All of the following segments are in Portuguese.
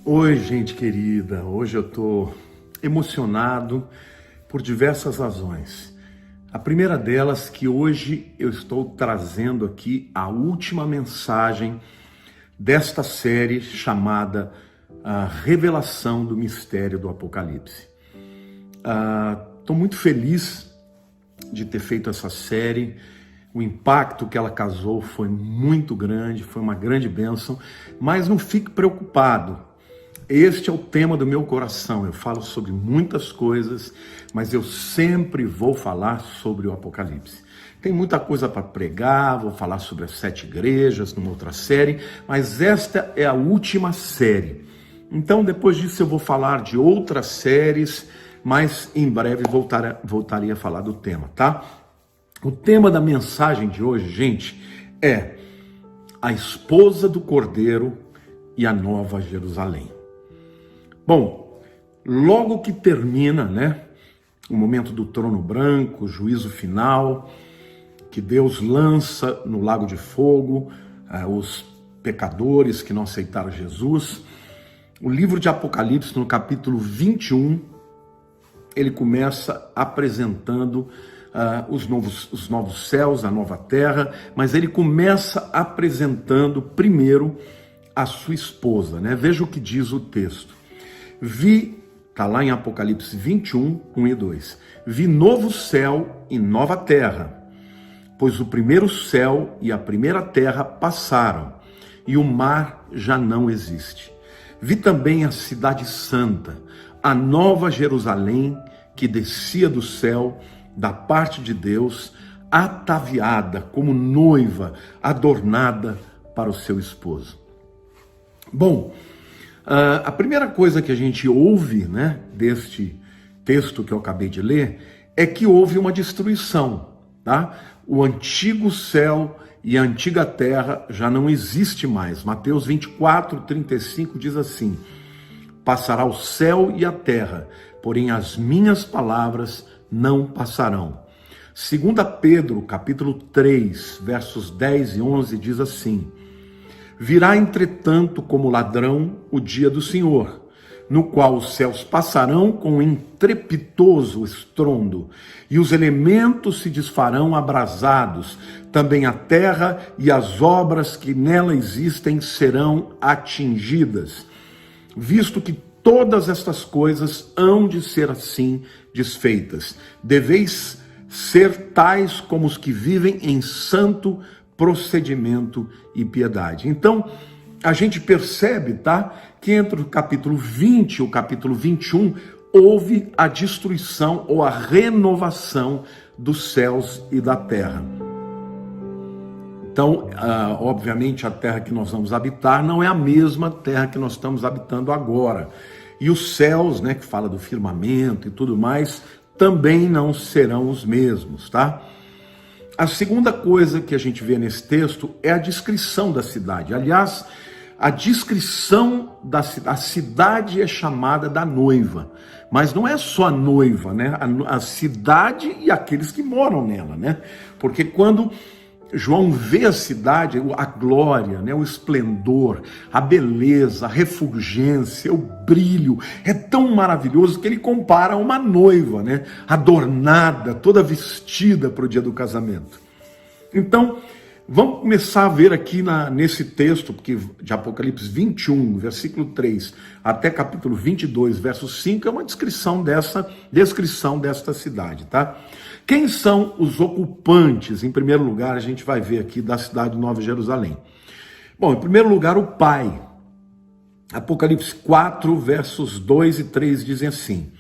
Oi, gente querida. Hoje eu estou emocionado por diversas razões. A primeira delas que hoje eu estou trazendo aqui a última mensagem desta série chamada A Revelação do Mistério do Apocalipse. Estou muito feliz de ter feito essa série. O impacto que ela causou foi muito grande, foi uma grande bênção, mas não fique preocupado. Este é o tema do meu coração. Eu falo sobre muitas coisas, mas eu sempre vou falar sobre o Apocalipse. Tem muita coisa para pregar, vou falar sobre as 7 igrejas numa outra série, mas esta é a última série. Então, depois disso eu vou falar de outras séries, mas em breve voltarei a falar do tema, tá? O tema da mensagem de hoje, gente, é a esposa do Cordeiro e a Nova Jerusalém. Bom, logo que termina, o momento do trono branco, o juízo final, que Deus lança no lago de fogo os pecadores que não aceitaram Jesus, o livro de Apocalipse, no capítulo 21, ele começa apresentando os novos céus, a nova terra, mas ele começa apresentando primeiro a sua esposa, Veja o que diz o texto. Está lá em Apocalipse 21, 1 e 2. Vi novo céu e nova terra, pois o primeiro céu e a primeira terra passaram, e o mar já não existe. Vi também a cidade santa, a nova Jerusalém, que descia do céu, da parte de Deus, ataviada como noiva, adornada para o seu esposo. Bom, a primeira coisa que a gente ouve, deste texto que eu acabei de ler, é que houve uma destruição, tá? O antigo céu e a antiga terra já não existe mais. Mateus 24, 35 diz assim: passará o céu e a terra, porém as minhas palavras não passarão. 2 Pedro, capítulo 3, versos 10 e 11 diz assim: virá, entretanto, como ladrão o dia do Senhor, no qual os céus passarão com um estrepitoso estrondo, e os elementos se desfarão abrasados, também a terra e as obras que nela existem serão atingidas, visto que todas estas coisas hão de ser assim desfeitas. Deveis ser tais como os que vivem em santo procedimento e piedade. Então, a gente percebe, que entre o capítulo 20 e o capítulo 21, houve a destruição ou a renovação dos céus e da terra. Então, obviamente, a terra que nós vamos habitar não é a mesma terra que nós estamos habitando agora. E os céus, que fala do firmamento e tudo mais, também não serão os mesmos, tá? A segunda coisa que a gente vê nesse texto é a descrição da cidade. Aliás, a descrição da cidade, a cidade é chamada da noiva, mas não é só a noiva, a cidade e aqueles que moram nela, Porque quando João vê a cidade, a glória, o esplendor, a beleza, a refulgência, o brilho, é tão maravilhoso que ele compara a uma noiva, adornada, toda vestida para o dia do casamento. Então, vamos começar a ver aqui nesse texto, porque de Apocalipse 21, versículo 3, até capítulo 22, verso 5, é uma descrição desta cidade, tá? Quem são os ocupantes? Em primeiro lugar, a gente vai ver aqui da cidade de Nova Jerusalém. Bom, em primeiro lugar, o Pai. Apocalipse 4, versos 2 e 3 dizem assim: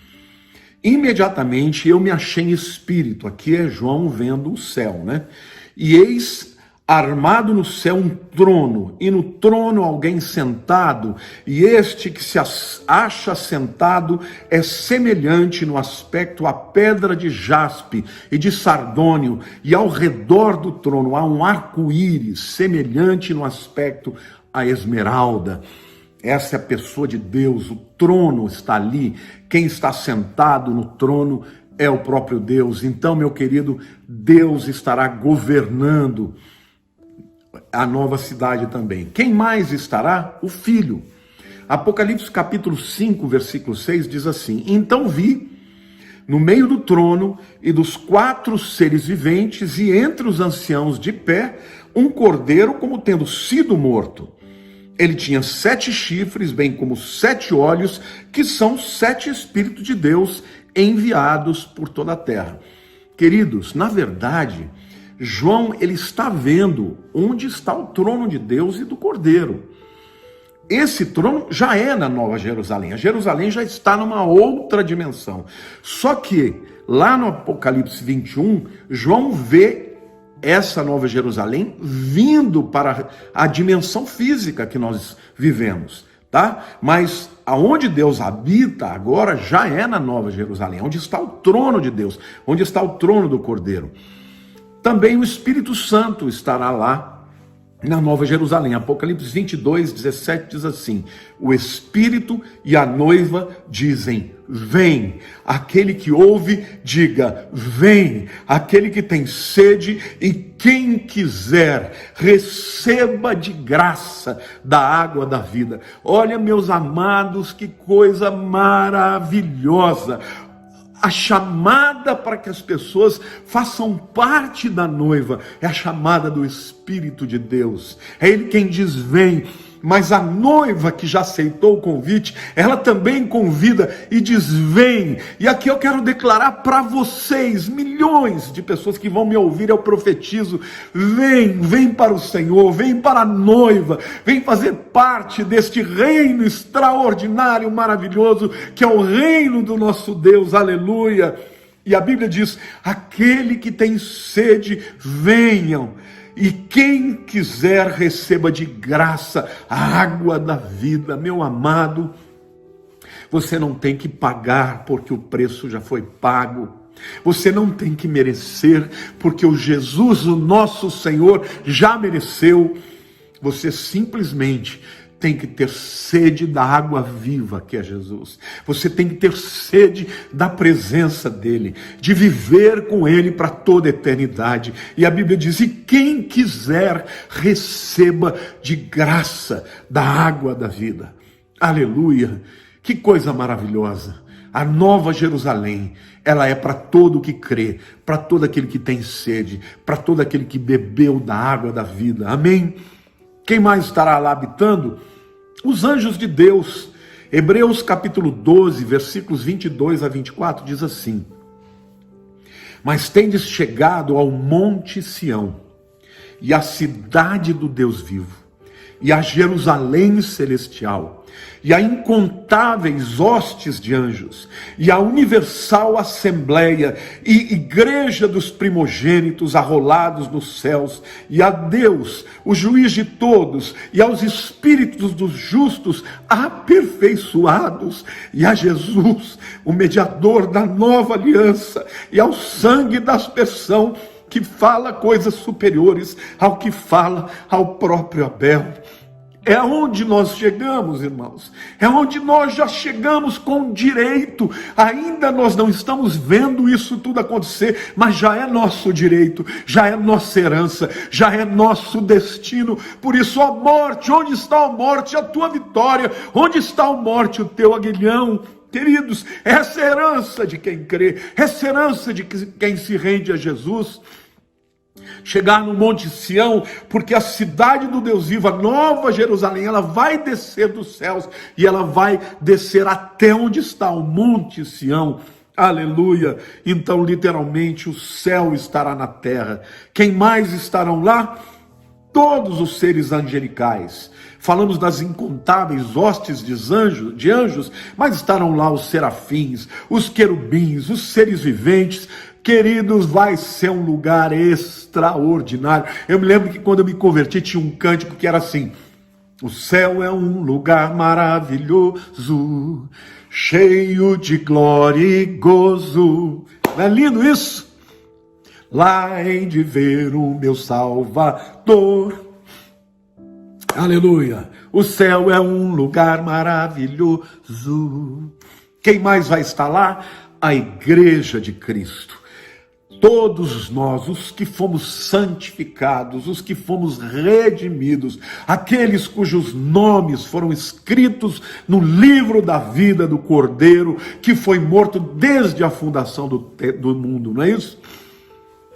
imediatamente eu me achei em espírito, aqui é João vendo o céu, e eis armado no céu um trono, e no trono alguém sentado, e este que se acha sentado é semelhante no aspecto à pedra de jaspe e de sardônio, e ao redor do trono há um arco-íris, semelhante no aspecto à esmeralda. Essa é a pessoa de Deus, o trono está ali, quem está sentado no trono é o próprio Deus. Então, meu querido, Deus estará governando a nova cidade também. Quem mais estará? O Filho. Apocalipse capítulo 5, versículo 6 diz assim: então vi no meio do trono e dos 4 seres viventes e entre os anciãos de pé, um cordeiro como tendo sido morto. Ele tinha 7 chifres, bem como 7 olhos, que são 7 Espíritos de Deus enviados por toda a terra. Queridos, na verdade, João ele está vendo onde está o trono de Deus e do Cordeiro. Esse trono já é na Nova Jerusalém. A Jerusalém já está numa outra dimensão. Só que lá no Apocalipse 21, João vê essa Nova Jerusalém vindo para a dimensão física que nós vivemos, tá? Mas aonde Deus habita agora já é na Nova Jerusalém, onde está o trono de Deus, onde está o trono do Cordeiro. Também o Espírito Santo estará lá na Nova Jerusalém. Apocalipse 22, 17 diz assim: o Espírito e a noiva dizem, vem. Aquele que ouve, diga, vem. Aquele que tem sede e quem quiser, receba de graça da água da vida. Olha, meus amados, que coisa maravilhosa. A chamada para que as pessoas façam parte da noiva é a chamada do Espírito de Deus. É Ele quem diz vem, mas a noiva que já aceitou o convite, ela também convida e diz vem. E aqui eu quero declarar para vocês, milhões de pessoas que vão me ouvir, eu profetizo, vem para o Senhor, vem para a noiva, vem fazer parte deste reino extraordinário, maravilhoso, que é o reino do nosso Deus, aleluia. E a Bíblia diz, aquele que tem sede, venham. E quem quiser receba de graça a água da vida. Meu amado, você não tem que pagar porque o preço já foi pago. Você não tem que merecer porque o Jesus, o nosso Senhor, já mereceu. Você simplesmente tem que ter sede da água viva que é Jesus. Você tem que ter sede da presença dele, de viver com ele para toda a eternidade. E a Bíblia diz, e quem quiser receba de graça da água da vida. Aleluia! Que coisa maravilhosa! A Nova Jerusalém, ela é para todo o que crê, para todo aquele que tem sede, para todo aquele que bebeu da água da vida. Amém? Quem mais estará lá habitando? Os anjos de Deus. Hebreus capítulo 12, versículos 22 a 24, diz assim: mas tendes chegado ao monte Sião, e à cidade do Deus vivo, e a Jerusalém celestial, e a incontáveis hostes de anjos, e a universal assembleia, e igreja dos primogênitos arrolados nos céus, e a Deus, o juiz de todos, e aos espíritos dos justos aperfeiçoados, e a Jesus, o mediador da nova aliança, e ao sangue da aspersão, que fala coisas superiores ao que fala ao próprio Abel. É onde nós chegamos, irmãos. É onde nós já chegamos com direito. Ainda nós não estamos vendo isso tudo acontecer, mas já é nosso direito, já é nossa herança, já é nosso destino. Por isso, ó morte, onde está a morte, a tua vitória? Onde está a morte, o teu aguilhão? Queridos, essa é a herança de quem crê, essa é a herança de quem se rende a Jesus. Chegar no Monte Sião, porque a cidade do Deus vivo, a Nova Jerusalém, ela vai descer dos céus e ela vai descer até onde está o Monte Sião. Aleluia! Então, literalmente, o céu estará na terra. Quem mais estarão lá? Todos os seres angelicais. Falamos das incontáveis hostes de anjos, mas estarão lá os serafins, os querubins, os seres viventes. Queridos, vai ser um lugar extraordinário. Eu me lembro que quando eu me converti tinha um cântico que era assim: o céu é um lugar maravilhoso, cheio de glória e gozo. Não é lindo isso? Lá hei de ver o meu Salvador. Aleluia! O céu é um lugar maravilhoso. Quem mais vai estar lá? A igreja de Cristo. todos nós, os que fomos santificados, os que fomos redimidos, aqueles cujos nomes foram escritos no livro da vida do Cordeiro, que foi morto desde a fundação do mundo, não é isso?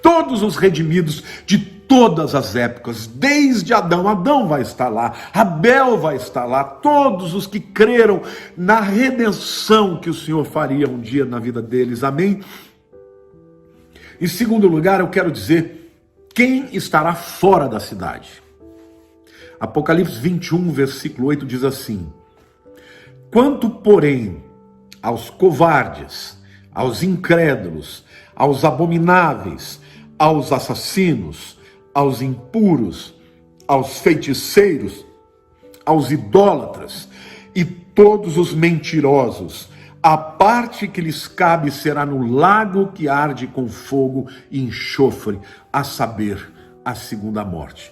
Todos os redimidos de todas as épocas, desde Adão. Adão vai estar lá, Abel vai estar lá, todos os que creram na redenção que o Senhor faria um dia na vida deles, amém? Em segundo lugar, eu quero dizer quem estará fora da cidade. Apocalipse 21, versículo 8 diz assim: quanto, porém, aos covardes, aos incrédulos, aos abomináveis, aos assassinos, aos impuros, aos feiticeiros, aos idólatras e todos os mentirosos, a parte que lhes cabe será no lago que arde com fogo e enxofre, a saber, a segunda morte.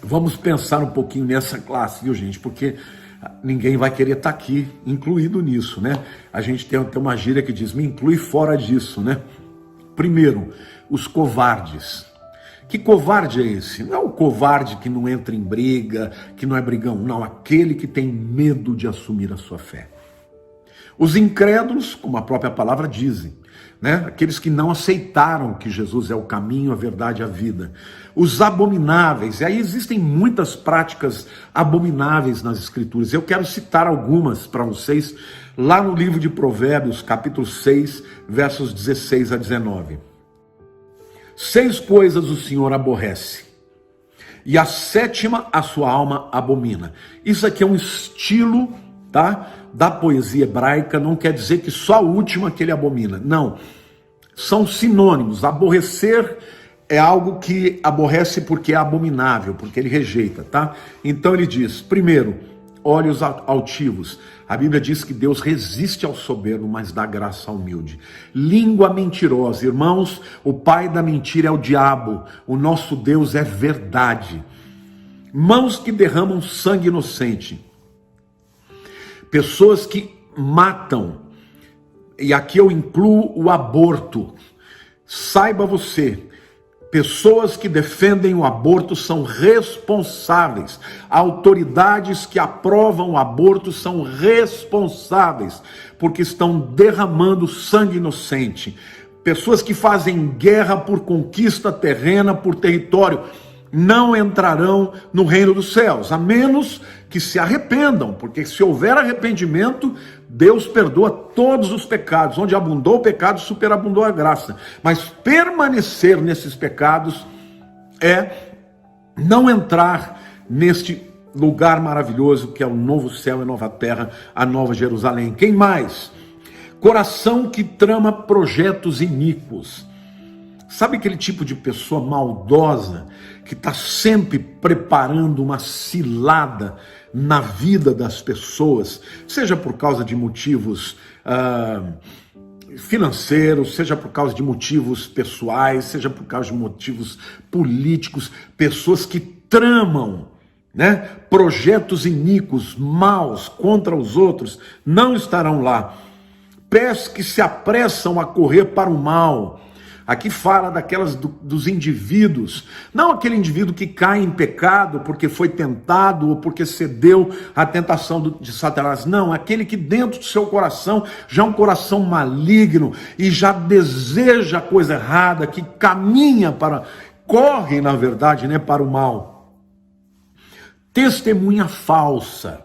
Vamos pensar um pouquinho nessa classe, viu, gente? Porque ninguém vai querer estar aqui incluído nisso, né? A gente tem uma gíria que diz, me inclui fora disso, né? Primeiro, os covardes. Que covarde é esse? Não é o covarde que não entra em briga, que não é brigão, não. Aquele que tem medo de assumir a sua fé. Os incrédulos, como a própria palavra diz, né? Aqueles que não aceitaram que Jesus é o caminho, a verdade e a vida. Os abomináveis, e aí existem muitas práticas abomináveis nas Escrituras. Eu quero citar algumas para vocês, lá no livro de Provérbios, capítulo 6, versos 16 a 19. 6 coisas o Senhor aborrece, e a 7ª a sua alma abomina. Isso aqui é um estilo, tá, da poesia hebraica, não quer dizer que só a última que ele abomina, não, são sinônimos. Aborrecer é algo que aborrece porque é abominável, porque ele rejeita, tá? Então ele diz, primeiro, olhos altivos. A Bíblia diz que Deus resiste ao soberbo, mas dá graça ao humilde. Língua mentirosa. Irmãos, o pai da mentira é o diabo. O nosso Deus é verdade. Mãos que derramam sangue inocente. Pessoas que matam. E aqui eu incluo o aborto. Saiba você, pessoas que defendem o aborto são responsáveis. Autoridades que aprovam o aborto são responsáveis, porque estão derramando sangue inocente. Pessoas que fazem guerra por conquista terrena, por território, não entrarão no reino dos céus, a menos que se arrependam, porque se houver arrependimento, Deus perdoa todos os pecados. Onde abundou o pecado, superabundou a graça. Mas permanecer nesses pecados é não entrar neste lugar maravilhoso que é o novo céu e nova terra, a nova Jerusalém. Quem mais? Coração que trama projetos iníquos. Sabe aquele tipo de pessoa maldosa que está sempre preparando uma cilada na vida das pessoas, seja por causa de motivos financeiros, seja por causa de motivos pessoais, seja por causa de motivos políticos, pessoas que tramam, né, projetos iníquos, maus contra os outros, não estarão lá. Pés que se apressam a correr para o mal. Aqui fala dos indivíduos, não aquele indivíduo que cai em pecado porque foi tentado ou porque cedeu à tentação de Satanás. Não, aquele que dentro do seu coração já é um coração maligno e já deseja a coisa errada, que corre na verdade, né, para o mal. Testemunha falsa.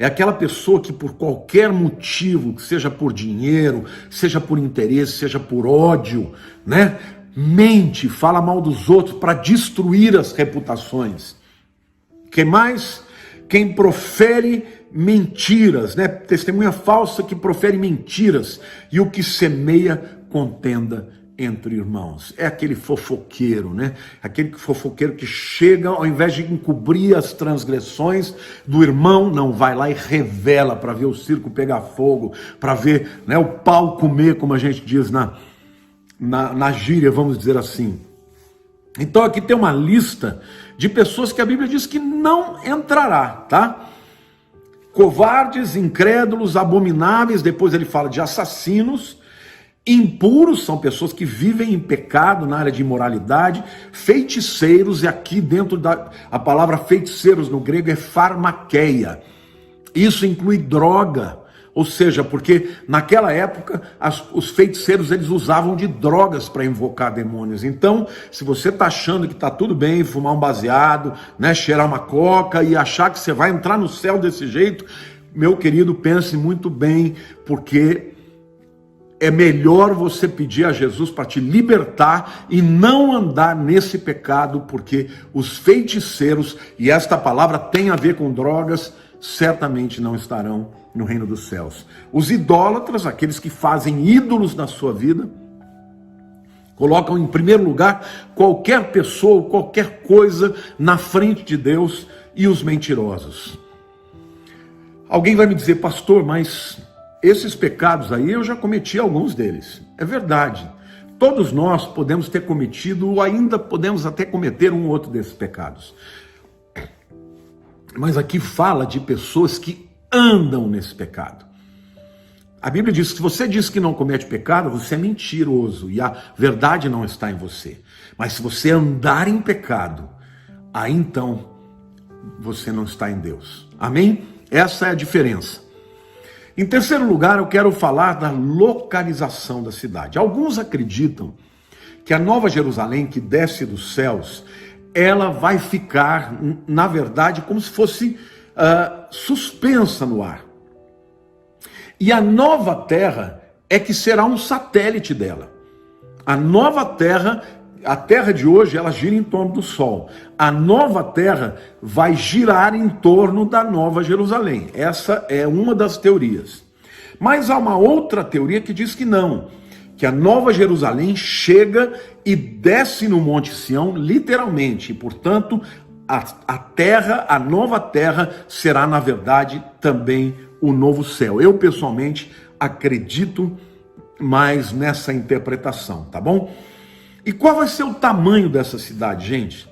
É aquela pessoa que por qualquer motivo, seja por dinheiro, seja por interesse, seja por ódio, né, mente, fala mal dos outros para destruir as reputações. Quem mais? Quem profere mentiras, né? Testemunha falsa que profere mentiras e o que semeia contenda entre irmãos. É aquele fofoqueiro, né? Aquele fofoqueiro que chega, ao invés de encobrir as transgressões do irmão, não, vai lá e revela para ver o circo pegar fogo, para ver, né, o pau comer, como a gente diz na gíria, vamos dizer assim. Então aqui tem uma lista de pessoas que a Bíblia diz que não entrará, tá? Covardes, incrédulos, abomináveis, depois ele fala de assassinos, Impuros são pessoas que vivem em pecado na área de imoralidade. Feiticeiros, e aqui dentro a palavra feiticeiros no grego é pharmakeia. Isso inclui droga, ou seja, porque naquela época os feiticeiros eles usavam de drogas para invocar demônios. Então, se você está achando que está tudo bem fumar um baseado, né, cheirar uma coca e achar que você vai entrar no céu desse jeito, meu querido, pense muito bem, porque é melhor você pedir a Jesus para te libertar e não andar nesse pecado, porque os feiticeiros, e esta palavra tem a ver com drogas, certamente não estarão no reino dos céus. Os idólatras, aqueles que fazem ídolos na sua vida, colocam em primeiro lugar qualquer pessoa, qualquer coisa na frente de Deus, e os mentirosos. Alguém vai me dizer, pastor, mas esses pecados aí eu já cometi alguns deles. É verdade. Todos nós podemos ter cometido, ou ainda podemos até cometer um ou outro desses pecados. Mas aqui fala de pessoas que andam nesse pecado. A Bíblia diz que se você diz que não comete pecado, você é mentiroso e a verdade não está em você. Mas se você andar em pecado, aí então você não está em Deus. Amém? Essa é a diferença. Em terceiro lugar, eu quero falar da localização da cidade. Alguns acreditam que a Nova Jerusalém, que desce dos céus, ela vai ficar, na verdade, como se fosse suspensa no ar. E a nova terra é que será um satélite dela. A nova terra, a terra de hoje, ela gira em torno do sol. A nova terra vai girar em torno da Nova Jerusalém. Essa é uma das teorias. Mas há uma outra teoria que diz que não, que a Nova Jerusalém chega e desce no Monte Sião, literalmente, e, portanto, a terra, a nova terra, será, na verdade, também o novo céu. Eu, pessoalmente, acredito mais nessa interpretação, tá bom? E qual vai ser o tamanho dessa cidade, gente?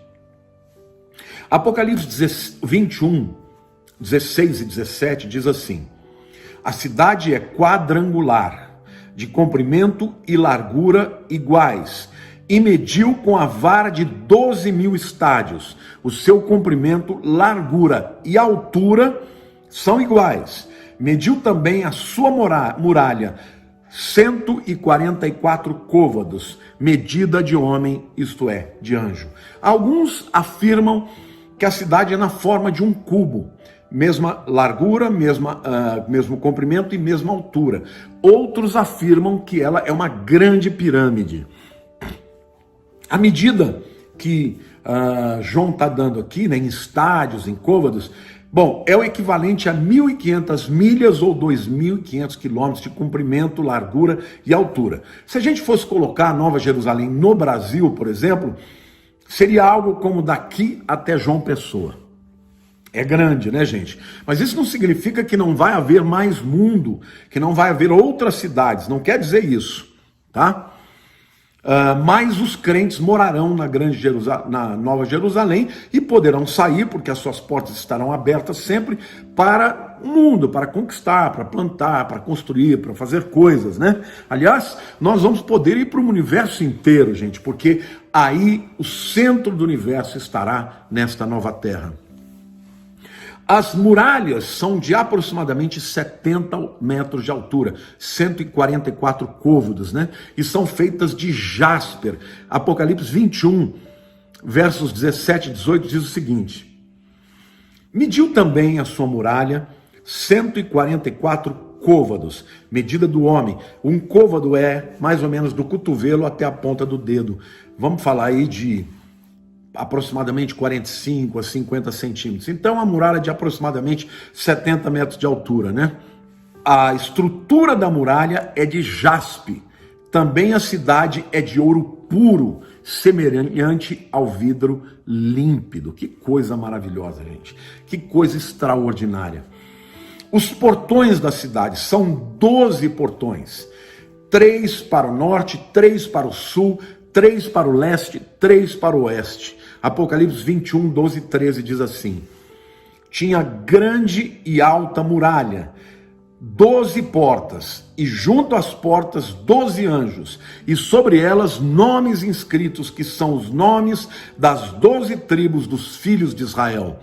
Apocalipse 21, 16 e 17 diz assim: a cidade é quadrangular, de comprimento e largura iguais, e mediu com a vara de 12.000 estádios. O seu comprimento, largura e altura são iguais. Mediu também a sua muralha, 144 côvados, medida de homem, isto é, de anjo. Alguns afirmam que a cidade é na forma de um cubo, mesma largura, mesmo comprimento e mesma altura. Outros afirmam que ela é uma grande pirâmide. A medida que João está dando aqui, né, em estádios, em côvados, bom, é o equivalente a 1.500 milhas ou 2.500 quilômetros de comprimento, largura e altura. Se a gente fosse colocar a Nova Jerusalém no Brasil, por exemplo, seria algo como daqui até João Pessoa. É grande, né, gente? Mas isso não significa que não vai haver mais mundo, que não vai haver outras cidades. Não quer dizer isso, tá? Mas os crentes morarão na Nova Jerusalém e poderão sair, porque as suas portas estarão abertas sempre para o mundo, para conquistar, para plantar, para construir, para fazer coisas, né? Aliás, nós vamos poder ir para o universo inteiro, gente, porque aí o centro do universo estará nesta nova terra. As muralhas são de aproximadamente 70 metros de altura, 144 côvados, né? E são feitas de jasper. Apocalipse 21, versos 17 e 18 diz o seguinte: mediu também a sua muralha 144 côvados, medida do homem. Um côvado é mais ou menos do cotovelo até a ponta do dedo. Vamos falar aí de aproximadamente 45 a 50 centímetros. Então, a muralha é de aproximadamente 70 metros de altura, né? A estrutura da muralha é de jaspe. Também a cidade é de ouro puro, semelhante ao vidro límpido. Que coisa maravilhosa, gente. Que coisa extraordinária. Os portões da cidade são 12 portões. 3 para o norte, 3 para o sul, 3 para o leste, 3 para o oeste. Apocalipse 21, 12 e 13 diz assim: tinha grande e alta muralha, 12 portas, e junto às portas 12 anjos, e sobre elas nomes inscritos, que são os nomes das 12 tribos dos filhos de Israel.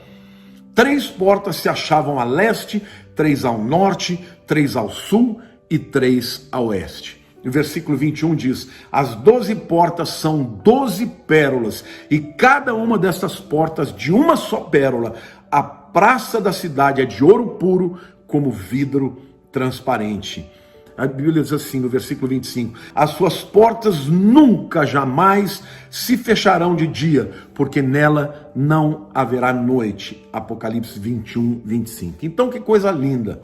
3 portas se achavam a leste, 3 ao norte, 3 ao sul e 3 a oeste. O versículo 21 diz: as 12 portas são 12 pérolas, e cada uma dessas portas de uma só pérola. A praça da cidade é de ouro puro, como vidro transparente. A Bíblia diz assim no versículo 25: as suas portas nunca, jamais se fecharão de dia, porque nela não haverá noite. Apocalipse 21, 25. Então, que coisa linda.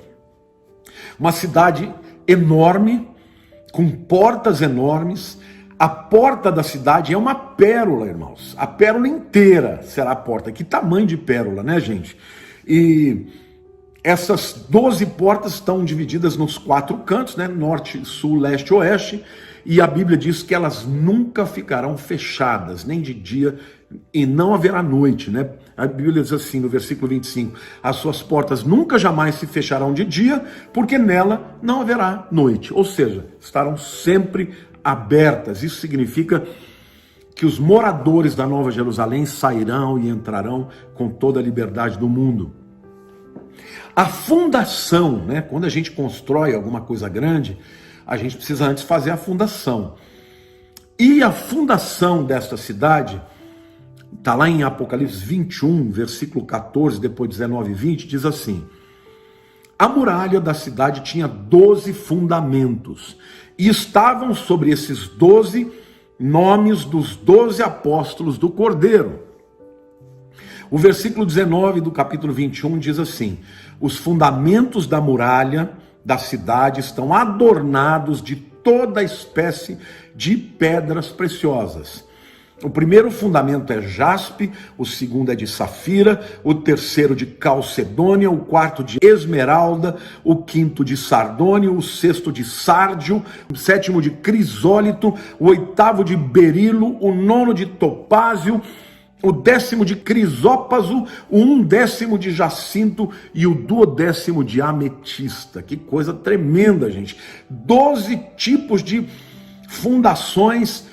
Uma cidade enorme, com portas enormes. A porta da cidade é uma pérola, irmãos. A pérola inteira será a porta. Que tamanho de pérola, né, gente? E essas 12 portas estão divididas nos 4 cantos, né? Norte, sul, leste, oeste. E a Bíblia diz que elas nunca ficarão fechadas, nem de dia, e não haverá noite, né? A Bíblia diz assim no versículo 25: as suas portas nunca jamais se fecharão de dia, porque nela não haverá noite. Ou seja, estarão sempre abertas. Isso significa que os moradores da Nova Jerusalém sairão e entrarão com toda a liberdade do mundo. A fundação, né? Quando a gente constrói alguma coisa grande, a gente precisa antes fazer a fundação. E a fundação desta cidade está lá em Apocalipse 21, versículo 14, depois 19 e 20, diz assim: a muralha da cidade tinha 12 fundamentos, e estavam sobre esses 12 nomes dos 12 apóstolos do Cordeiro. O versículo 19 do capítulo 21 diz assim: os fundamentos da muralha da cidade estão adornados de toda espécie de pedras preciosas. O primeiro fundamento é jaspe, o segundo é de safira, o terceiro de calcedônia, o quarto de esmeralda, o quinto de sardônio, o sexto de sárdio, o sétimo de crisólito, o oitavo de berilo, o nono de topázio, o 10º de crisópaso, o 11º de jacinto e o 12º de ametista. Que coisa tremenda, gente. 12 tipos de fundações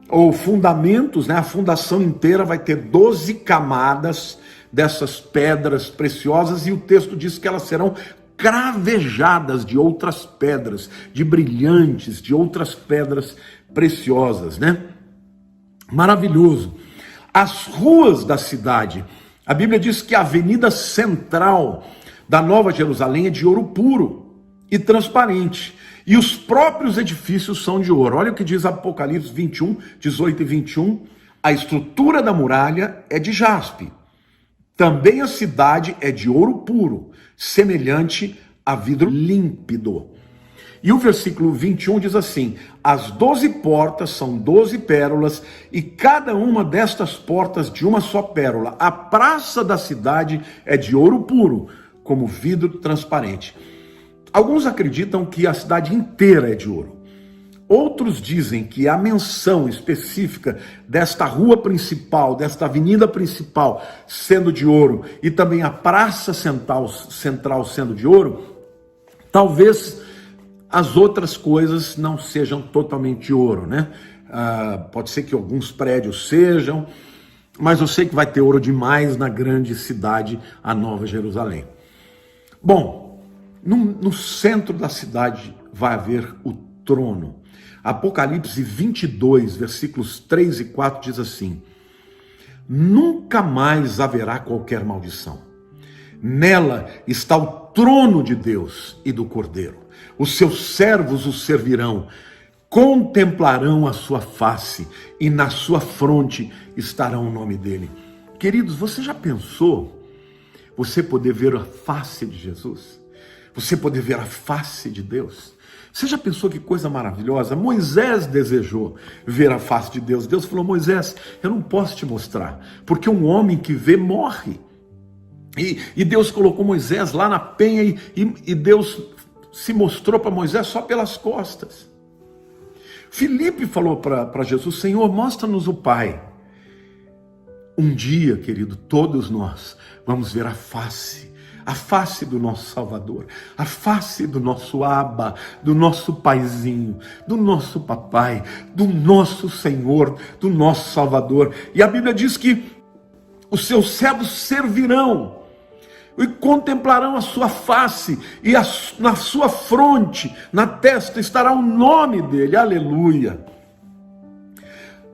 ou fundamentos, né? A fundação inteira vai ter 12 camadas dessas pedras preciosas, e o texto diz que elas serão cravejadas de outras pedras, de brilhantes, de outras pedras preciosas, né? Maravilhoso. As ruas da cidade, a Bíblia diz que a avenida central da Nova Jerusalém é de ouro puro e transparente, e os próprios edifícios são de ouro. Olha o que diz Apocalipse 21, 18 e 21. A estrutura da muralha é de jaspe. Também a cidade é de ouro puro, semelhante a vidro límpido. E o versículo 21 diz assim: as 12 portas são 12 pérolas, e cada uma destas portas de uma só pérola. A praça da cidade é de ouro puro, como vidro transparente. Alguns acreditam que a cidade inteira é de ouro. Outros dizem que a menção específica desta rua principal, desta avenida principal sendo de ouro, e também a praça central sendo de ouro, talvez as outras coisas não sejam totalmente de ouro, né? Pode ser que alguns prédios sejam, mas eu sei que vai ter ouro demais na grande cidade, a Nova Jerusalém. Bom, no centro da cidade vai haver o trono. Apocalipse 22, versículos 3 e 4 diz assim: nunca mais haverá qualquer maldição. Nela está o trono de Deus e do Cordeiro. Os seus servos o servirão, contemplarão a sua face, e na sua fronte estará o nome dele. Queridos, você já pensou você poder ver a face de Jesus? Você poder ver a face de Deus? Você já pensou que coisa maravilhosa? Moisés desejou ver a face de Deus. Deus falou: Moisés, eu não posso te mostrar, porque um homem que vê morre. E Deus colocou Moisés lá na penha, e Deus se mostrou para Moisés só pelas costas. Filipe falou para Jesus: Senhor, mostra-nos o Pai. Um dia, querido, todos nós vamos ver a face a face do nosso Salvador, a face do nosso Abba, do nosso Paizinho, do nosso Papai, do nosso Senhor, do nosso Salvador. E a Bíblia diz que os seus servos servirão e contemplarão a sua face, e na sua fronte, na testa, estará o nome dele. Aleluia!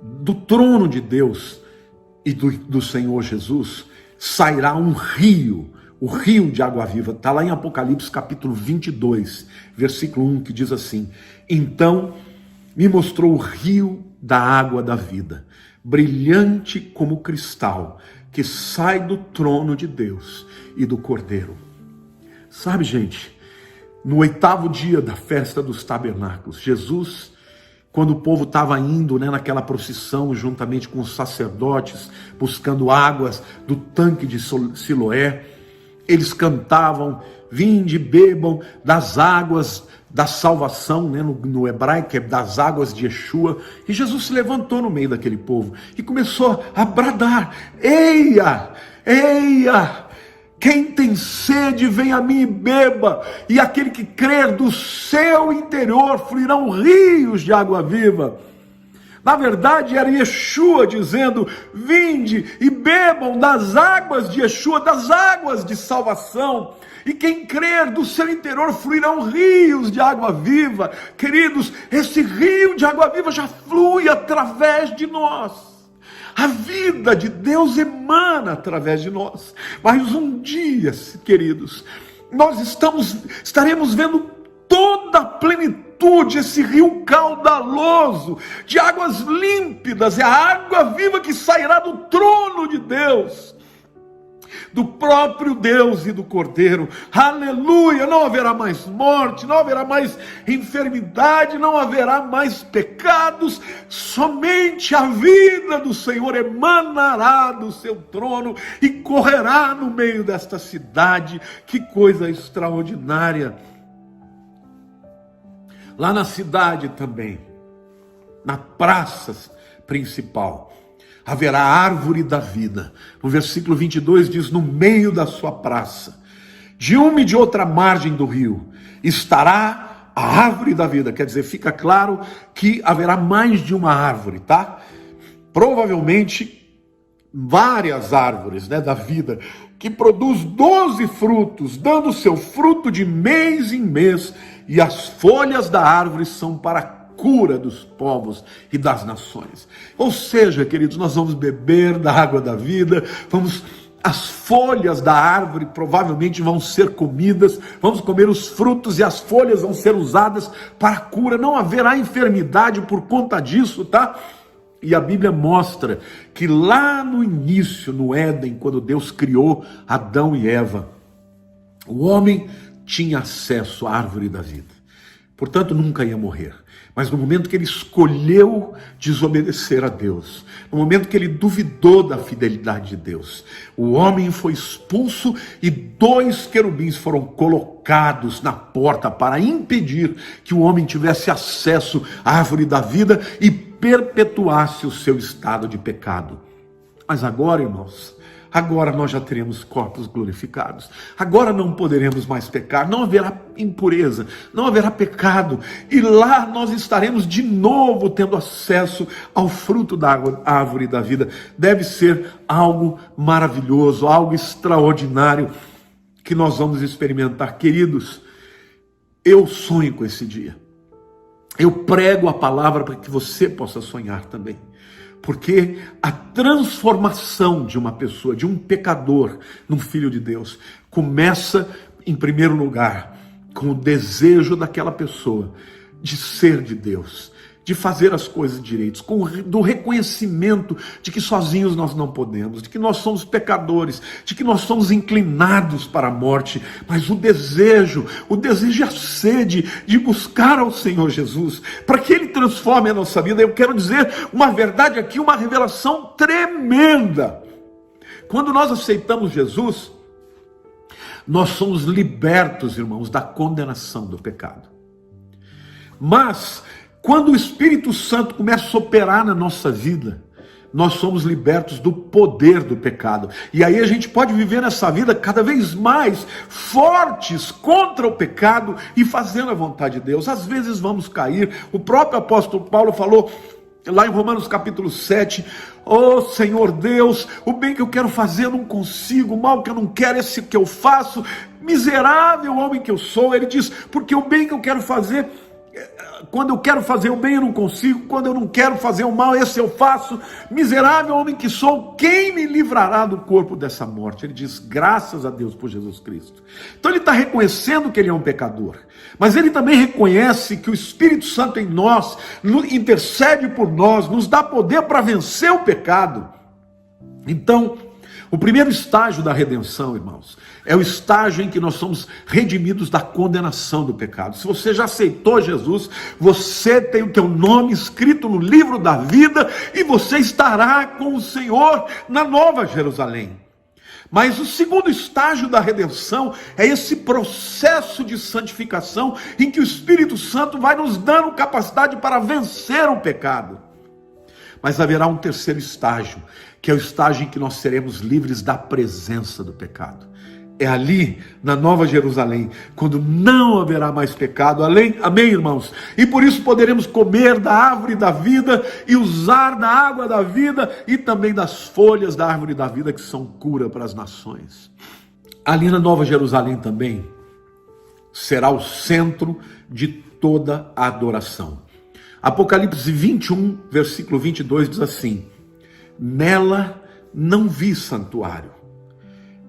Do trono de Deus e do Senhor Jesus sairá um rio, o rio de água viva. Está lá em Apocalipse capítulo 22, versículo 1, que diz assim: então me mostrou o rio da água da vida, brilhante como cristal, que sai do trono de Deus e do Cordeiro. Sabe, gente, no 8º dia da festa dos tabernáculos, Jesus, quando o povo estava indo, naquela procissão, juntamente com os sacerdotes, buscando águas do tanque de Siloé, eles cantavam: vinde, bebam das águas da salvação, no hebraico é das águas de Yeshua. E Jesus se levantou no meio daquele povo e começou a bradar: eia, eia, quem tem sede, vem a mim e beba, e aquele que crer, do seu interior fluirão rios de água viva. Na verdade, era Yeshua dizendo: vinde e bebam das águas de Yeshua, das águas de salvação. E quem crer, do seu interior fluirão rios de água viva. Queridos, esse rio de água viva já flui através de nós. A vida de Deus emana através de nós. Mas um dia, queridos, nós estaremos vendo toda a plenitude, esse rio caudaloso, de águas límpidas. É a água viva que sairá do trono de Deus, do próprio Deus e do Cordeiro. Aleluia! Não haverá mais morte, não haverá mais enfermidade, não haverá mais pecados. Somente a vida do Senhor emanará do seu trono e correrá no meio desta cidade. Que coisa extraordinária! Lá na cidade também, na praça principal, haverá a árvore da vida. No versículo 22 diz: no meio da sua praça, de uma e de outra margem do rio, estará a árvore da vida. Quer dizer, fica claro que haverá mais de uma árvore, tá? Provavelmente várias árvores, da vida, que produz 12 frutos, dando seu fruto de mês em mês, e as folhas da árvore são para cura dos povos e das nações. Ou seja, queridos, nós vamos beber da água da vida, as folhas da árvore provavelmente vão ser comidas, vamos comer os frutos e as folhas vão ser usadas para a cura. Não haverá enfermidade por conta disso, tá? E a Bíblia mostra que lá no início, no Éden, quando Deus criou Adão e Eva, o homem tinha acesso à árvore da vida. Portanto, nunca ia morrer. Mas no momento que ele escolheu desobedecer a Deus, no momento que ele duvidou da fidelidade de Deus, o homem foi expulso e 2 querubins foram colocados na porta para impedir que o homem tivesse acesso à árvore da vida e perpetuasse o seu estado de pecado. Mas agora, irmãos, agora nós já teremos corpos glorificados. Agora não poderemos mais pecar, não haverá impureza, não haverá pecado. E lá nós estaremos de novo tendo acesso ao fruto da árvore da vida. Deve ser algo maravilhoso, algo extraordinário que nós vamos experimentar. Queridos, eu sonho com esse dia. Eu prego a palavra para que você possa sonhar também. Porque a transformação de uma pessoa, de um pecador, num filho de Deus, começa, em primeiro lugar, com o desejo daquela pessoa de ser de Deus, de fazer as coisas direitas, do reconhecimento de que sozinhos nós não podemos, de que nós somos pecadores, de que nós somos inclinados para a morte, mas o desejo e a sede de buscar ao Senhor Jesus, para que Ele transforme a nossa vida. Eu quero dizer uma verdade aqui, uma revelação tremenda. Quando nós aceitamos Jesus, nós somos libertos, irmãos, da condenação do pecado. Mas quando o Espírito Santo começa a operar na nossa vida, nós somos libertos do poder do pecado. E aí a gente pode viver nessa vida cada vez mais fortes contra o pecado e fazendo a vontade de Deus. Às vezes vamos cair. O próprio apóstolo Paulo falou lá em Romanos capítulo 7, ó Senhor Deus, o bem que eu quero fazer eu não consigo, o mal que eu não quero esse que eu faço, miserável homem que eu sou. Ele diz, porque o bem que eu quero fazer, quando eu quero fazer o bem eu não consigo, quando eu não quero fazer o mal, esse eu faço. Miserável homem que sou, quem me livrará do corpo dessa morte? Ele diz, graças a Deus por Jesus Cristo. Então ele está reconhecendo que ele é um pecador, mas ele também reconhece que o Espírito Santo em nós intercede por nós, nos dá poder para vencer o pecado. Então, o primeiro estágio da redenção, irmãos, é o estágio em que nós somos redimidos da condenação do pecado. Se você já aceitou Jesus, você tem o teu nome escrito no livro da vida e você estará com o Senhor na Nova Jerusalém. Mas o segundo estágio da redenção é esse processo de santificação em que o Espírito Santo vai nos dando capacidade para vencer o pecado. Mas haverá um terceiro estágio, que é o estágio em que nós seremos livres da presença do pecado. É ali, na Nova Jerusalém, quando não haverá mais pecado, amém, irmãos? E por isso poderemos comer da árvore da vida e usar da água da vida e também das folhas da árvore da vida, que são cura para as nações. Ali na Nova Jerusalém também será o centro de toda a adoração. Apocalipse 21, versículo 22 diz assim, nela não vi santuário,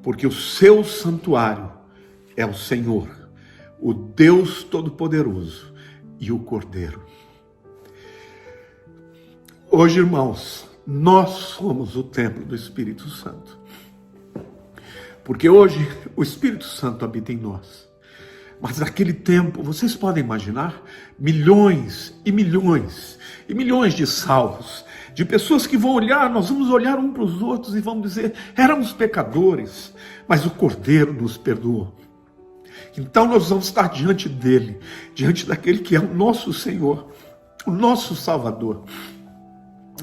porque o seu santuário é o Senhor, o Deus Todo-Poderoso e o Cordeiro. Hoje, irmãos, nós somos o templo do Espírito Santo, porque hoje o Espírito Santo habita em nós. Mas naquele tempo, vocês podem imaginar, milhões e milhões e milhões de salvos, de pessoas que vão olhar, nós vamos olhar um para os outros e vamos dizer, éramos pecadores, mas o Cordeiro nos perdoou. Então nós vamos estar diante dele, diante daquele que é o nosso Senhor, o nosso Salvador,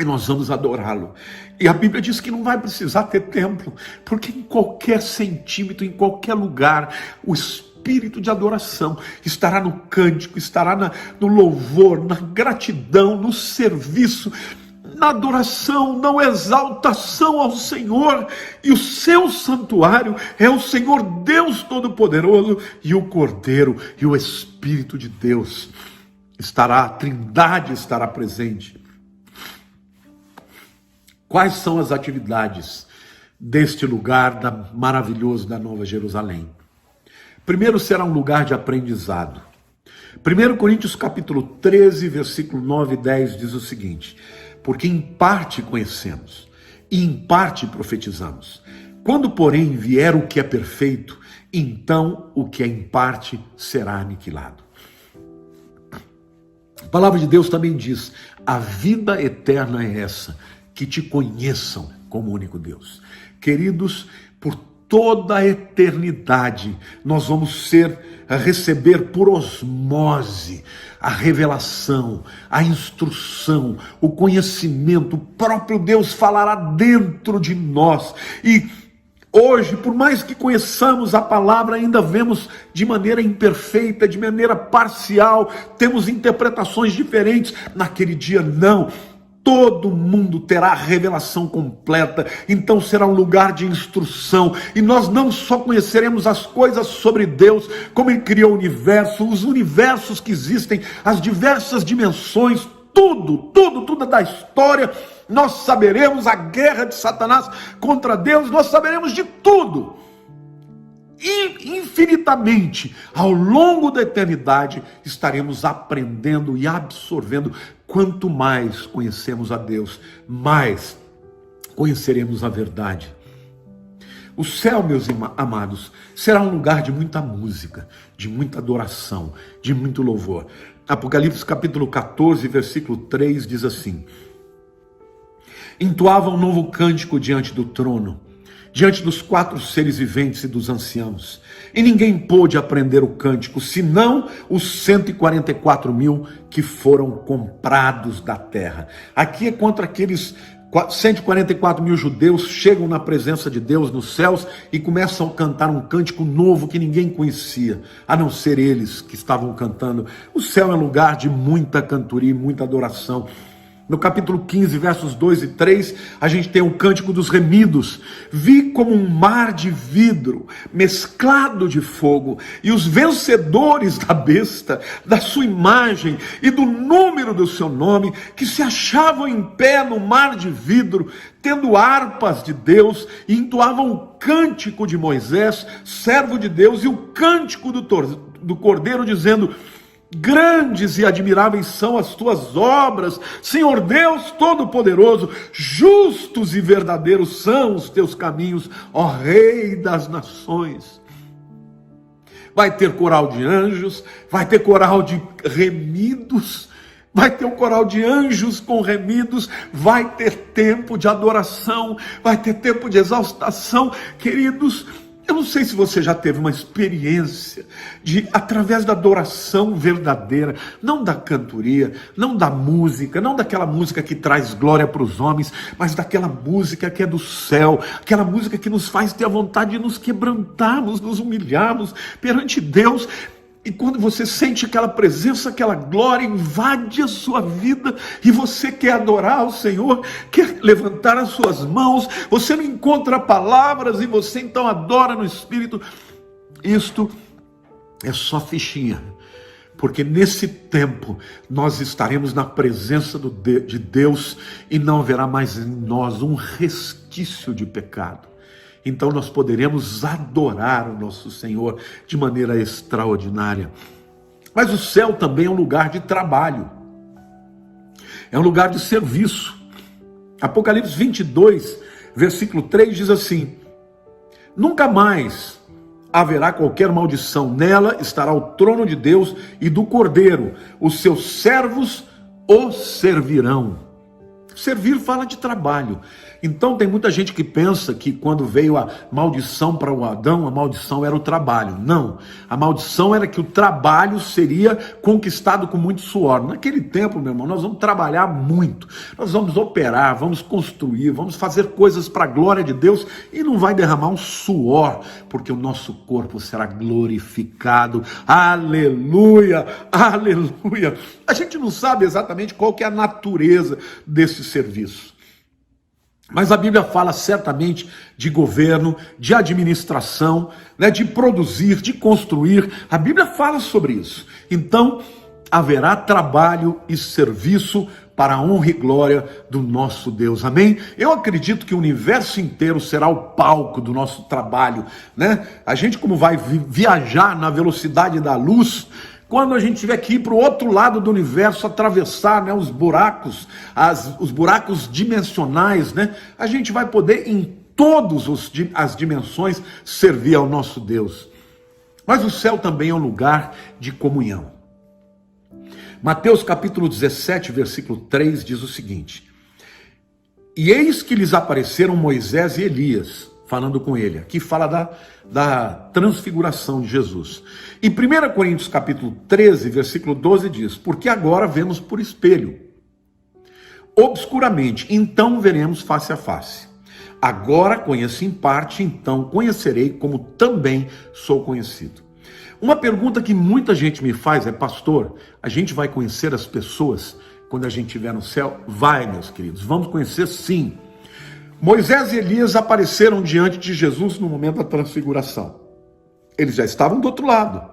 e nós vamos adorá-lo. E a Bíblia diz que não vai precisar ter templo, porque em qualquer centímetro, em qualquer lugar, o espírito de adoração estará no cântico, estará no louvor, na gratidão, no serviço, na adoração, na exaltação ao Senhor. E o seu santuário é o Senhor Deus Todo-Poderoso e o Cordeiro, e o Espírito de Deus estará, a Trindade estará presente. Quais são as atividades deste lugar maravilhoso da Nova Jerusalém? Primeiro, será um lugar de aprendizado. 1 Coríntios capítulo 13, versículo 9 e 10 diz o seguinte, porque em parte conhecemos e em parte profetizamos. Quando, porém, vier o que é perfeito, então o que é em parte será aniquilado. A palavra de Deus também diz, a vida eterna é essa, que te conheçam como único Deus. Queridos, por toda a eternidade, nós vamos receber por osmose a revelação, a instrução, o conhecimento. O próprio Deus falará dentro de nós. E hoje, por mais que conheçamos a palavra, ainda vemos de maneira imperfeita, de maneira parcial, temos interpretações diferentes. Naquele dia, não. Todo mundo terá a revelação completa, então será um lugar de instrução, e nós não só conheceremos as coisas sobre Deus, como Ele criou o universo, os universos que existem, as diversas dimensões, tudo da história, nós saberemos a guerra de Satanás contra Deus, nós saberemos de tudo. E infinitamente, ao longo da eternidade, estaremos aprendendo e absorvendo. Quanto mais conhecemos a Deus, mais conheceremos a verdade. O céu, meus amados, será um lugar de muita música, de muita adoração, de muito louvor. Apocalipse capítulo 14, versículo 3 diz assim, entoava um novo cântico diante do trono, diante dos 4 seres viventes e dos anciãos. E ninguém pôde aprender o cântico, senão os 144 mil que foram comprados da terra. Aqui é contra aqueles 144 mil judeus chegam na presença de Deus nos céus e começam a cantar um cântico novo que ninguém conhecia, a não ser eles que estavam cantando. O céu é lugar de muita cantoria e muita adoração. No capítulo 15, versos 2 e 3, a gente tem o cântico dos remidos. Vi como um mar de vidro, mesclado de fogo, e os vencedores da besta, da sua imagem e do número do seu nome, que se achavam em pé no mar de vidro, tendo harpas de Deus, e entoavam o cântico de Moisés, servo de Deus, e o cântico do Cordeiro, dizendo: grandes e admiráveis são as tuas obras, Senhor Deus Todo-Poderoso, justos e verdadeiros são os teus caminhos, ó Rei das nações. Vai ter coral de anjos, vai ter coral de remidos, vai ter um coral de anjos com remidos, vai ter tempo de adoração, vai ter tempo de exaltação, queridos. Eu não sei se você já teve uma experiência de, através da adoração verdadeira, não da cantoria, não da música, não daquela música que traz glória para os homens, mas daquela música que é do céu, aquela música que nos faz ter a vontade de nos quebrantarmos, nos humilharmos perante Deus. E quando você sente aquela presença, aquela glória invade a sua vida e você quer adorar o Senhor, quer levantar as suas mãos, você não encontra palavras e você então adora no Espírito. Isto é só fichinha, porque nesse tempo nós estaremos na presença de Deus e não haverá mais em nós um resquício de pecado. Então nós poderemos adorar o nosso Senhor de maneira extraordinária. Mas o céu também é um lugar de trabalho, é um lugar de serviço. Apocalipse 22, versículo 3 diz assim: nunca mais haverá qualquer maldição, nela estará o trono de Deus e do Cordeiro, os seus servos o servirão. Servir fala de trabalho. Então tem muita gente que pensa que quando veio a maldição para o Adão, a maldição era o trabalho. Não, a maldição era que o trabalho seria conquistado com muito suor. Naquele tempo, meu irmão, nós vamos trabalhar muito, nós vamos operar, vamos construir, vamos fazer coisas para a glória de Deus e não vai derramar um suor, porque o nosso corpo será glorificado. Aleluia, aleluia. A gente não sabe exatamente qual que é a natureza desse serviço. Mas a Bíblia fala certamente de governo, de administração, né, de produzir, de construir. A Bíblia fala sobre isso. Então, haverá trabalho e serviço para a honra e glória do nosso Deus. Amém? Eu acredito que o universo inteiro será o palco do nosso trabalho, né? A gente, como vai viajar na velocidade da luz, quando a gente tiver que ir para o outro lado do universo, atravessar, né, os buracos, os buracos dimensionais, né, a gente vai poder em todas as dimensões servir ao nosso Deus. Mas o céu também é um lugar de comunhão. Mateus capítulo 17, versículo 3 diz o seguinte: e eis que lhes apareceram Moisés e Elias, falando com ele. Aqui fala da transfiguração de Jesus. E 1 Coríntios capítulo 13, versículo 12 diz: porque agora vemos por espelho, obscuramente, então veremos face a face. Agora conheço em parte, então conhecerei como também sou conhecido. Uma pergunta que muita gente me faz é: pastor, a gente vai conhecer as pessoas quando a gente estiver no céu? Vai, meus queridos, vamos conhecer sim. Moisés e Elias apareceram diante de Jesus no momento da transfiguração. Eles já estavam do outro lado.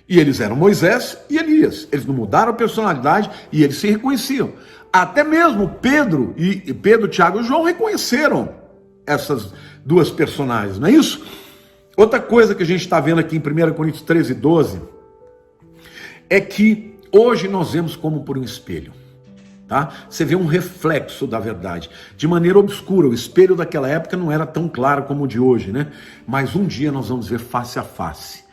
E eles eram Moisés e Elias. Eles não mudaram a personalidade e eles se reconheciam. Até mesmo Pedro, Tiago e João reconheceram essas duas personagens, não é isso? Outra coisa que a gente está vendo aqui em 1 Coríntios 13, 12, é que hoje nós vemos como por um espelho. Tá? Você vê um reflexo da verdade, de maneira obscura. O espelho daquela época não era tão claro como o de hoje, né? Mas um dia nós vamos ver face a face.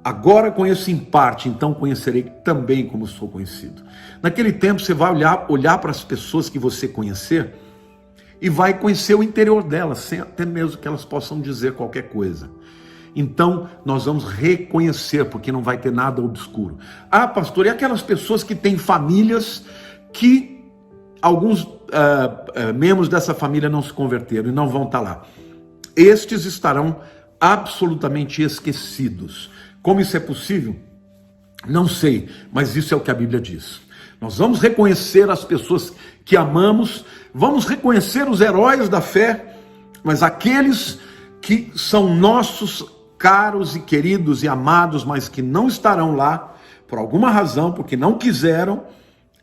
Agora conheço em parte, então conhecerei também como sou conhecido. Naquele tempo você vai olhar para as pessoas que você conhecer e vai conhecer o interior delas, sem até mesmo que elas possam dizer qualquer coisa. Então nós vamos reconhecer, porque não vai ter nada obscuro. Ah, pastor, e aquelas pessoas que têm famílias que alguns membros dessa família não se converteram e não vão estar lá. Estes estarão absolutamente esquecidos. Como isso é possível? Não sei, mas isso é o que a Bíblia diz. Nós vamos reconhecer as pessoas que amamos, vamos reconhecer os heróis da fé, mas aqueles que são nossos caros e queridos e amados, mas que não estarão lá, por alguma razão, porque não quiseram,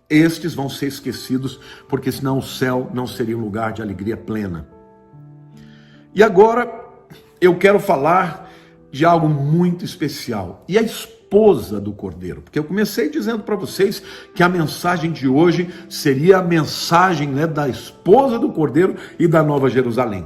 estes vão ser esquecidos, porque senão o céu não seria um lugar de alegria plena. E agora eu quero falar de algo muito especial, e a esposa do Cordeiro, porque eu comecei dizendo para vocês que a mensagem de hoje seria a mensagem, da esposa do Cordeiro e da Nova Jerusalém.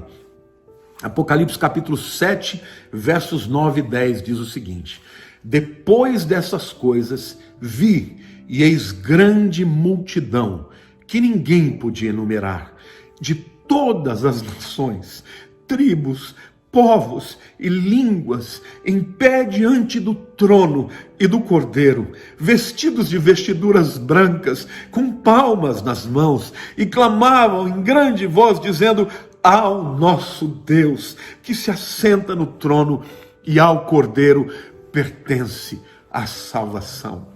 Apocalipse capítulo 7, versos 9 e 10 diz o seguinte: depois dessas coisas vi, e eis grande multidão, que ninguém podia enumerar, de todas as nações, tribos, povos e línguas, em pé diante do trono e do Cordeiro, vestidos de vestiduras brancas, com palmas nas mãos, e clamavam em grande voz, dizendo: ao nosso Deus, que se assenta no trono, e ao Cordeiro pertence a salvação.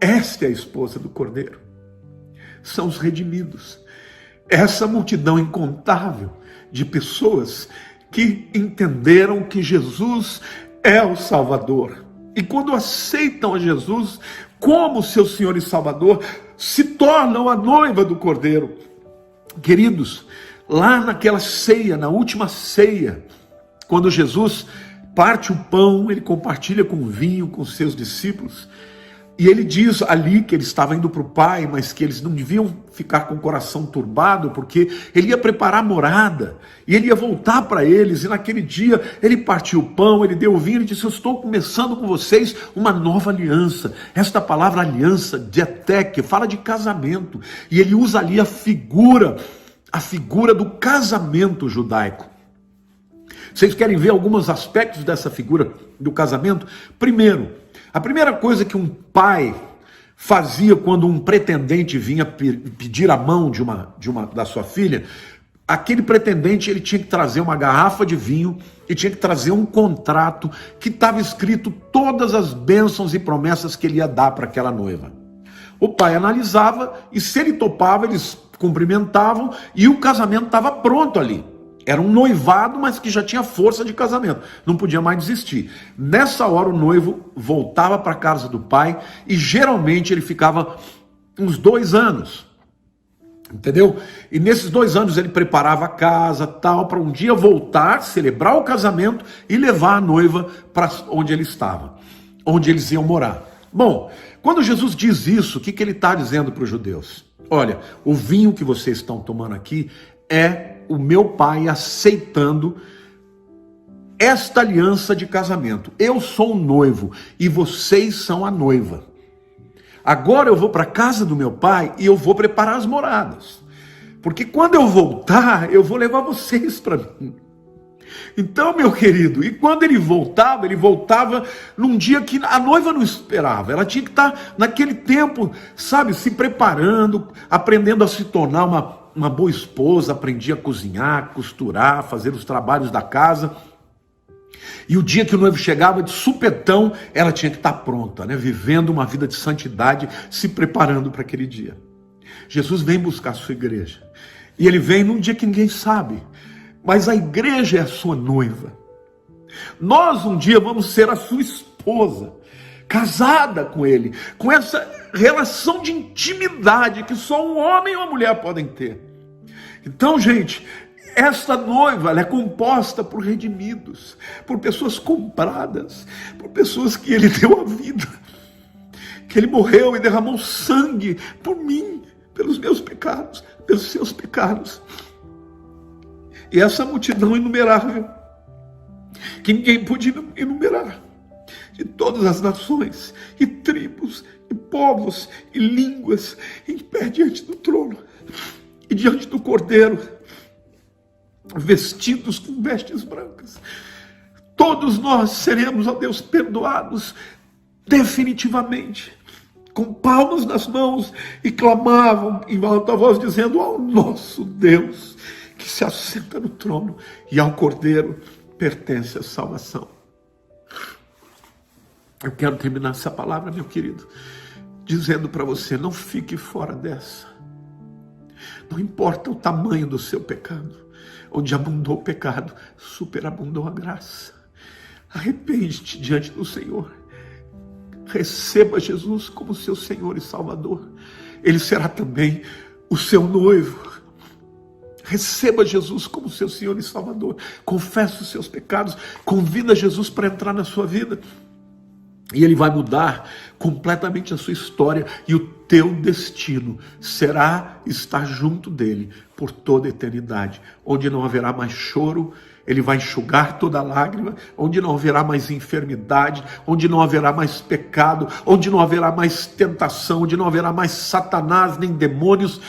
Esta é a esposa do Cordeiro. São os redimidos. Essa multidão incontável de pessoas que entenderam que Jesus é o Salvador. E quando aceitam a Jesus como seu Senhor e Salvador, se tornam a noiva do Cordeiro. Queridos, lá naquela ceia, na última ceia, quando Jesus parte o pão, ele compartilha com o vinho com seus discípulos, e ele diz ali que ele estava indo para o Pai, mas que eles não deviam ficar com o coração turbado, porque ele ia preparar morada, e ele ia voltar para eles, e naquele dia ele partiu o pão, ele deu o vinho, ele disse: eu estou começando com vocês uma nova aliança. Esta palavra aliança, diateque, fala de casamento, e ele usa ali a figura do casamento judaico. Vocês querem ver alguns aspectos dessa figura do casamento? Primeiro, a primeira coisa que um pai fazia quando um pretendente vinha pedir a mão da sua filha, aquele pretendente ele tinha que trazer uma garrafa de vinho e tinha que trazer um contrato que estava escrito todas as bênçãos e promessas que ele ia dar para aquela noiva. O pai analisava e se ele topava, eles cumprimentavam e o casamento estava pronto ali. Era um noivado, mas que já tinha força de casamento. Não podia mais desistir. Nessa hora, o noivo voltava para a casa do pai e geralmente ele ficava uns 2 anos. Entendeu? E nesses 2 anos ele preparava a casa, tal, para um dia voltar, celebrar o casamento e levar a noiva para onde ele estava, onde eles iam morar. Bom, quando Jesus diz isso, o que ele está dizendo para os judeus? Olha, o vinho que vocês estão tomando aqui é o meu pai aceitando esta aliança de casamento. Eu sou o noivo e vocês são a noiva. Agora eu vou para a casa do meu pai e eu vou preparar as moradas. Porque quando eu voltar, eu vou levar vocês para mim. Então, meu querido, e quando ele voltava num dia que a noiva não esperava. Ela tinha que estar naquele tempo, sabe, se preparando, aprendendo a se tornar uma boa esposa, aprendia a cozinhar, costurar, fazer os trabalhos da casa. E o dia que o noivo chegava, de supetão, ela tinha que estar pronta, vivendo uma vida de santidade, se preparando para aquele dia. Jesus vem buscar a sua igreja. E ele vem num dia que ninguém sabe. Mas a igreja é a sua noiva. Nós um dia vamos ser a sua esposa, casada com ele, com essa relação de intimidade que só um homem e uma mulher podem ter. Então, gente, esta noiva ela é composta por redimidos, por pessoas compradas, por pessoas que ele deu a vida, que ele morreu e derramou sangue por mim, pelos meus pecados, pelos seus pecados. E essa multidão inumerável, que ninguém podia enumerar, de todas as nações, e tribos, e povos, e línguas, em pé diante do trono, e diante do Cordeiro, vestidos com vestes brancas. Todos nós seremos, ó Deus, perdoados definitivamente, com palmas nas mãos, e clamavam em alta voz, dizendo: ao nosso Deus, que se assenta no trono, e ao Cordeiro pertence a salvação. Eu quero terminar essa palavra, meu querido, dizendo para você: não fique fora dessa. Não importa o tamanho do seu pecado, onde abundou o pecado, superabundou a graça. Arrepende-te diante do Senhor. Receba Jesus como seu Senhor e Salvador. Ele será também o seu noivo. Receba Jesus como seu Senhor e Salvador. Confesse os seus pecados. Convida Jesus para entrar na sua vida. E Ele vai mudar completamente a sua história. E o teu destino será estar junto dEle por toda a eternidade. Onde não haverá mais choro, Ele vai enxugar toda lágrima. Onde não haverá mais enfermidade, onde não haverá mais pecado, onde não haverá mais tentação, onde não haverá mais Satanás nem demônios.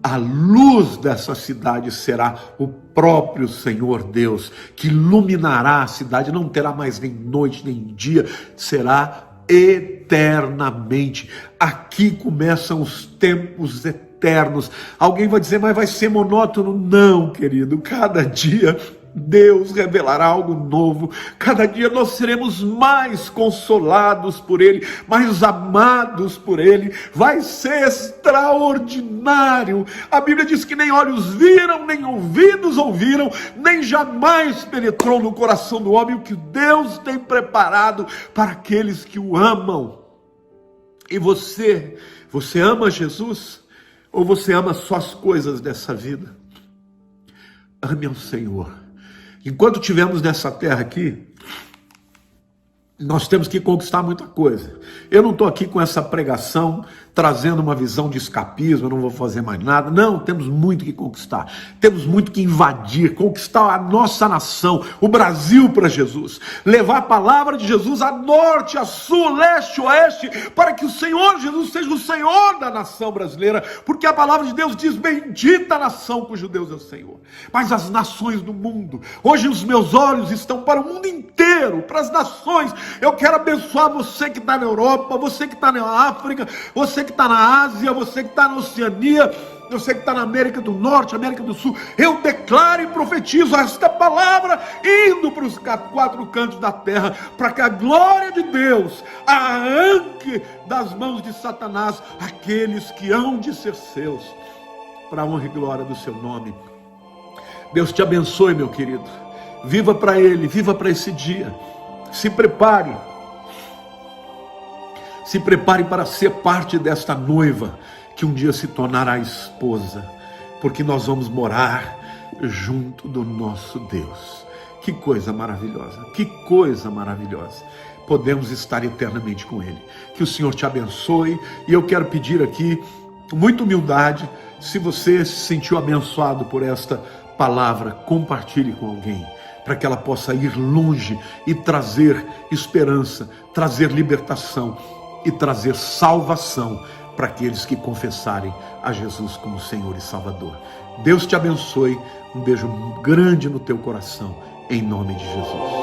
A luz dessa cidade será o próprio Senhor Deus, que iluminará a cidade. Não terá mais nem noite nem dia, será eternamente. Aqui começam os tempos eternos. Alguém vai dizer: mas vai ser monótono? Não, querido, cada dia Deus revelará algo novo. Cada dia nós seremos mais consolados por Ele, mais amados por Ele. Vai ser extraordinário. A Bíblia diz que nem olhos viram, nem ouvidos ouviram, nem jamais penetrou no coração do homem o que Deus tem preparado para aqueles que o amam. E você ama Jesus? Ou você ama só as coisas dessa vida? Ame ao Senhor. Enquanto estivermos nessa terra aqui, nós temos que conquistar muita coisa. Eu não estou aqui com essa pregação trazendo uma visão de escapismo, eu não vou fazer mais nada. Não, temos muito que conquistar. Temos muito que invadir, conquistar a nossa nação, o Brasil para Jesus. Levar a palavra de Jesus a norte, a sul, leste, oeste, para que o Senhor Jesus seja o Senhor da nação brasileira. Porque a palavra de Deus diz: bendita a nação cujo Deus é o Senhor. Mas as nações do mundo, hoje os meus olhos estão para o mundo inteiro, para as nações. Eu quero abençoar você que está na Europa, você que está na África, você que está na Ásia, você que está na Oceania, você que está na América do Norte, América do Sul. Eu declaro e profetizo esta palavra indo para os 4 cantos da terra, para que a glória de Deus arranque das mãos de Satanás aqueles que hão de ser seus, para a honra e glória do seu nome. Deus te abençoe, meu querido. Viva para Ele, viva para esse dia. Se prepare. Se prepare para ser parte desta noiva que um dia se tornará esposa, porque nós vamos morar junto do nosso Deus. Que coisa maravilhosa, que coisa maravilhosa. Podemos estar eternamente com Ele. Que o Senhor te abençoe. E eu quero pedir aqui, com muita humildade, se você se sentiu abençoado por esta palavra, compartilhe com alguém, para que ela possa ir longe e trazer esperança, trazer libertação e trazer salvação para aqueles que confessarem a Jesus como Senhor e Salvador. Deus te abençoe, um beijo grande no teu coração, em nome de Jesus.